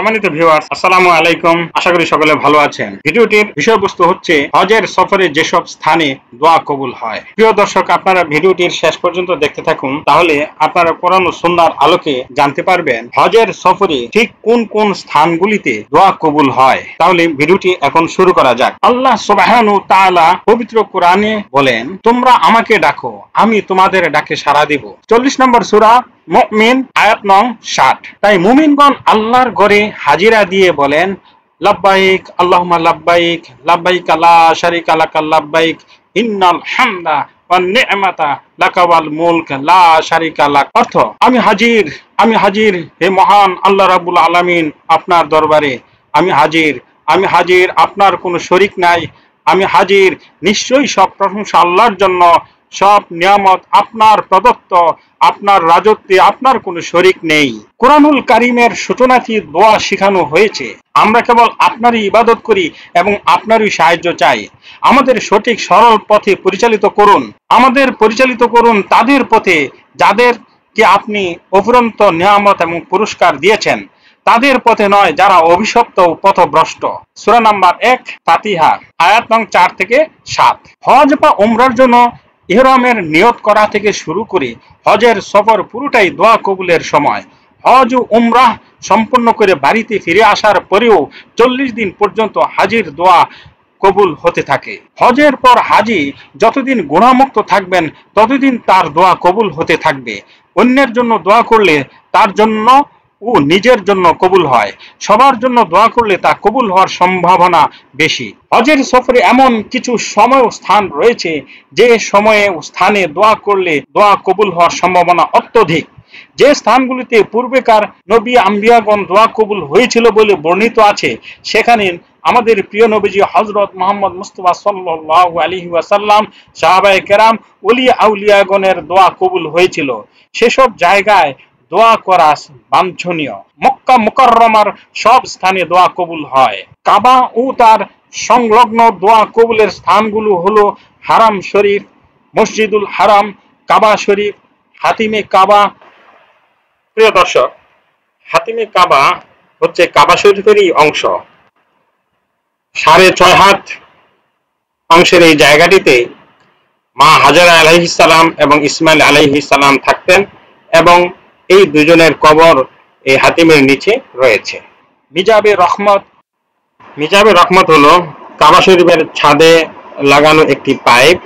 সম্মানিত ভিউয়ার্স, আসসালামু আলাইকুম। আশা করি সকলে ভালো আছেন। ভিডিওটির বিষয়বস্তু হচ্ছে হজের সফরে যেসব স্থানে দোয়া কবুল হয়। প্রিয় দর্শক, আপনারা ভিডিওটির শেষ পর্যন্ত দেখতে থাকুন, তাহলে আপনারা কোরআন ও সুন্নাহর আলোকে জানতে পারবেন হজের সফরে ঠিক কোন কোন স্থানগুলিতে দোয়া কবুল হয়। তাহলে ভিডিওটি এখন শুরু করা যাক। আল্লাহ সুবহানাহু ওয়া তাআলা পবিত্র কোরআনে বলেন, তোমরা আমাকে ডাকো, আমি তোমাদের ডাকে সাড়া দেব। 40 নম্বর সূরা মুমিন, আয়াত নং 60। তাই মুমিনগণ আল্লাহর ঘরে হাজিরা দিয়ে বলেন, লাব্বাইক আল্লাহুম্মা লাব্বাইক, লাব্বাইক লা শারীকা লাক লাব্বাইক, ইন্নাল হামদা ওয়ান নি'মাতা লাকা ওয়াল মুলক লা শারীকা লাক। অর্থ, আমি হাজির হে মহান আল্লাহ রাব্বুল আলামিন, আপনার দরবারে আমি হাজির, আপনার কোনো শরীক নাই। আমি হাজির, নিশ্চয়ই সব প্রশংসা আল্লাহর জন্য, সব নিয়ামত আপনার প্রদত্ত, আপনার রাজত্বে আপনার কোনো শরীক নেই। কুরআনুল কারীমের সূচনাতে দোয়া শেখানো হয়েছে। আমরা কেবল আপনারই ইবাদত করি এবং আপনারই সাহায্য চাই। আমাদের সঠিক সরল পথে পরিচালিত করুন তাদের পথে যাদেরকে আপনি অফুরন্ত নিয়ামত এবং পুরস্কার দিয়েছেন, তাদের পথে নয় যারা অভিশপ্ত ও পথভ্রষ্ট। সূরা নাম্বার 1 ফাতিহা, আয়াত নং 4 থেকে 7। হজ বা উমরার জন্য ইহরামের নিয়ত করা থেকে শুরু করে হজের সফর পুরোটাই দোয়া কবুলের সময়। হজ ও উমরাহ সম্পন্ন করে বাড়িতে ফিরে আসার পরেও 40 দিন পর্যন্ত হাজির দোয়া কবুল হতে থাকে। হজের পর হাজি যতদিন গুনাহমুক্ত থাকবেন ততদিন তার দোয়া কবুল হতে থাকবে। অন্যের জন্য দোয়া করলে তার জন্য ও নিজের জন্য কবুল হয়। সবার জন্য দোয়া করলে তা কবুল হওয়ার সম্ভাবনা বেশি। হজের সফরে এমন কিছু সময় ও স্থান রয়েছে যে সময়ে ও স্থানে দোয়া করলে দোয়া কবুল হওয়ার সম্ভাবনা অত্যধিক। যে স্থানগুলিতে পূর্বেকার নবী আম্বিয়াগণ দোয়া কবুল হয়েছিল বলে বর্ণিত আছে, সেখানে আমাদের প্রিয় নবীজি হযরত মুহাম্মদ মুস্তাফা সাল্লাল্লাহু আলাইহি ওয়াসাল্লাম, সাহাবায়ে কেরাম, ওলিয়া আউলিয়াগণের দোয়া কবুল হয়েছিল। সেসব জায়গায় দোয়া করা বাঞ্ছনীয়। মক্কা মুকাররমার সব স্থানে দোয়া কবুল হয়। কাবা ও তার সংলগ্ন দোয়া কবুলের স্থানগুলো হলো হারাম শরীফ, মসজিদুল হারাম, কাবা শরীফ, হাতিমে কাবা। প্রিয় দর্শক, হাতিমে কাবা হচ্ছে কাবা শরীফেরই অংশ। 6.5 হাত অংশের এই জায়গাটিতে মা হাজেরা আলাইহিস সালাম এবং ইসমাইল আলাইহিস সালাম থাকতেন এবং এই দুজনের কবর এই হাতিমের নিচে রয়েছে। মিজাবে রহমত হলো কাবা শরীফের ছাদে লাগানো একটি পাইপ।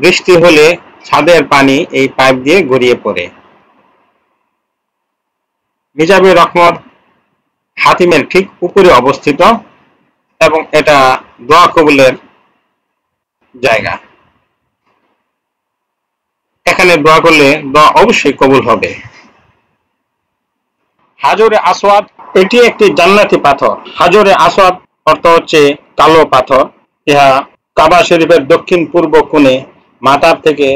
বৃষ্টি হলে ছাদের পানি এই পাইপ দিয়ে গড়িয়ে পড়ে। মিজাবে রহমত হাতিমের ঠিক উপরে অবস্থিত এবং এটা দোয়া কবুলের জায়গা। এখানে দোয়া করলে দোয়া অবশ্যই কবুল হবে। হাজরে আসওয়াদ, এটি একটি জান্নাতি পাথর। হাজরে আসওয়াদ অর্থ হচ্ছে কালো পাথর। ইহা কাবা শরীফের দক্ষিণ পূর্ব কোণে মাথার থেকে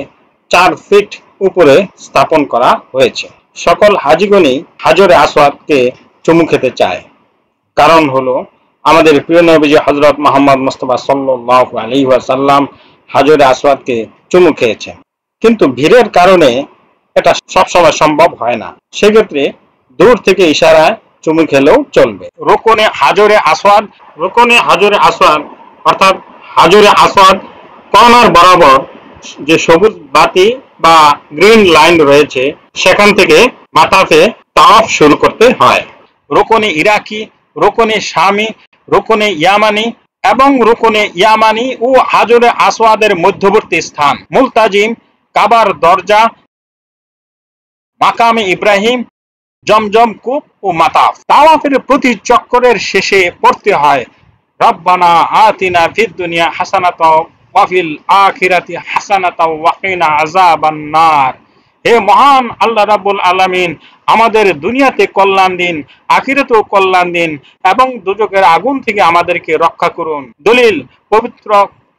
4 ফিট উপরে স্থাপন করা হয়েছে। সকল হাজিগণই হাজরে আসওয়াদকে চুমু খেতে চায়। কারণ হলো আমাদের প্রিয় নবীজি হযরত মুহাম্মদ মুস্তাফা সাল্লাল্লাহু আলাইহি ওয়াসাল্লাম হাজরে আসওয়াদকে চুমু খেয়েছেন। কিন্তু ভিড়ের কারণে এটা সবসময় সম্ভব হয় না। সেক্ষেত্রে দূর থেকে ইশারায় চুমু খেলেও চলবে। রুকনে হাজরে আসওয়াদ অর্থাৎ হাজরে আসওয়াদ কর্নার বরাবর যে সবুজ বাতি বা গ্রিন লাইন রয়েছে, সেখান থেকে মাথাতে তাওয়াফ শুরু করতে হয়। রুকনে ইরাকি, রুকনে শামি, রুকনে ইয়ামানি এবং রুকনে ইয়ামানি ও হাজরে আসওয়াদের মধ্যবর্তী স্থান মুলতাজিম, কাবার দরজা, মাকামে ইব্রাহিম, জমজম কূপ ও মাতাফ। তাওয়াফের প্রতি চক্করের শেষে পড়তে হয়, রব্বানা আতিনা ফিদ দুনিয়া হাসানাতাও ওয়া ফিল আখিরাতি হাসানাতাও ওয়া কিনা আযাবান নার। হে মহান আল্লাহ রাব্বুল আলামিন, আমাদের দুনিয়াতে কল্যাণ দিন, আখিরাতেও কল্যাণ দিন এবং দুজকের আগুন থেকে আমাদেরকে রক্ষা করুন। দলিল পবিত্র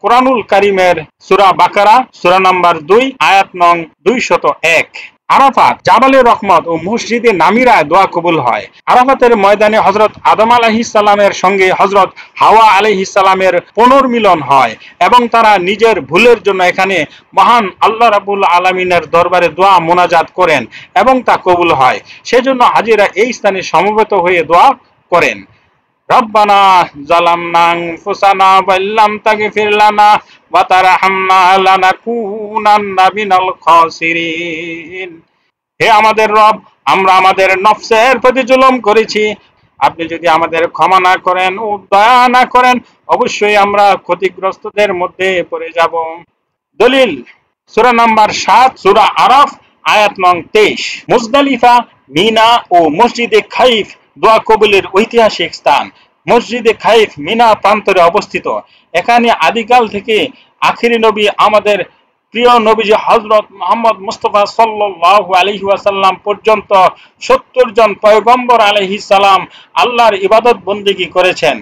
কুরআনুল কারীমের সূরা বাকারা, সূরা নাম্বার 2, আয়াত নং 201। আরাফাত, জাবালে রহমত ও মসজিদে নামিরায় দোয়া কবুল হয়। আরাফাতের ময়দানে হযরত আদম আলাইহিস সালামের সঙ্গে হযরত হাওয়া আলাইহিস সালামের পুনর্মিলন হয় এবং তারা নিজের ভুলের জন্য এখানে মহান আল্লাহ রাব্বুল আলামিনের দরবারে দোয়া মোনাজাত করেন এবং তা কবুল হয়। সেজন্য হাজিরা এই স্থানে সমবেত হয়ে দোয়া করেন। রব্বানা যালামনা আনফুসানা ওয়া ইল্লাম তাগফির লানা ওয়া তারহামনা লানাকুনান্না মিনাল খাসিরিন। হে আমাদের রব, আমরা আমাদের নফসের প্রতি জুলুম করেছি, আপনি যদি আমাদের ক্ষমা না করেন ও দয়া না করেন অবশ্যই আমরা ক্ষতিগ্রস্তদের মধ্যে পড়ে যাব। দলিল সূরা নাম্বার 7 সূরা আরাফ আয়াত নং 23। মুজদালিফা, মিনা ও মসজিদে খাইফ দোয়া কবুলের ঐতিহাসিক স্থান। মসজিদে খাইফ মিনা প্রান্তরে অবস্থিত। এখানে আদিকাল থেকে আখিরি নবী আমাদের প্রিয় নবীজি হযরত মুহাম্মদ মুস্তাফা সাল্লাল্লাহু আলাইহি ওয়াসাল্লাম পর্যন্ত 70 জন পয়গম্বর আলাইহিস সালাম আল্লাহর ইবাদত বন্দেগী করেছেন।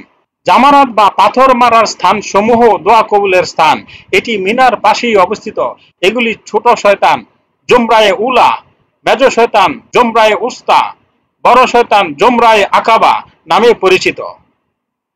জামারাত বা পাথর মারার স্থান সমূহ দোয়া কবুলের স্থান। এটি মিনার পাশেই অবস্থিত। এগুলি ছোট শয়তান জুমরায়ে উলা, মেজ শয়তান জুমরায়ে উস্তা, বড় শয়তান জুমরায়ে আকাবা নামে পরিচিত।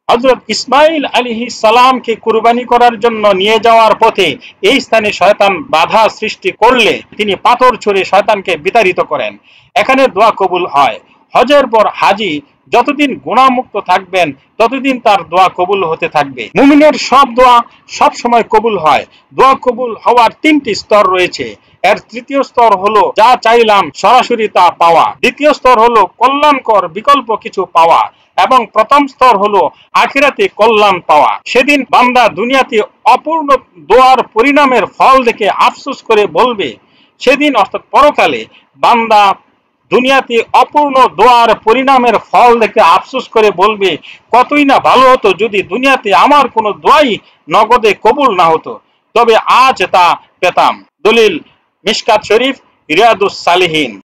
হযরত ইসমাঈল আলাইহিস সালামকে কুরবানি করার জন্য নিয়ে যাওয়ার পথে এই স্থানে শয়তান বাধা সৃষ্টি করলে তিনি পাথর ছুঁড়ে শয়তানকে বিতাড়িত করেন। এখানে দোয়া কবুল হয়। হজের পর হাজি যতদিন গুনাহমুক্ত থাকবেন ততদিন তার দোয়া কবুল হতে থাকবে। মুমিনের সব দোয়া সব সময় কবুল হয়। দোয়া কবুল হওয়ার 3টি স্তর রয়েছে। এর তৃতীয় স্তর হলো যা চাইলাম সরাসরি তা পাওয়া, দ্বিতীয় স্তর হলো কল্যাণকর বিকল্প কিছু পাওয়া এবং প্রথম স্তর হলো আখিরাতে কল্যাণ পাওয়া। সেদিন বান্দা দুনিয়াতে অপূর্ণ দোয়ার পরিণামের ফল দেখে আফসোস করে বলবে, সেদিন অর্থাৎ পরকালে বান্দা দুনিয়াতে অপূর্ণ দোয়ার পরিণামের ফল দেখে আফসোস করে বলবে, কতই না ভালো হতো যদি দুনিয়াতে আমার কোনো দোয়াই নগদে কবুল না হতো, তবে আজ তা পেতাম। দলিল মিশকাত শরীফ, রিয়াদুস সালিহিন।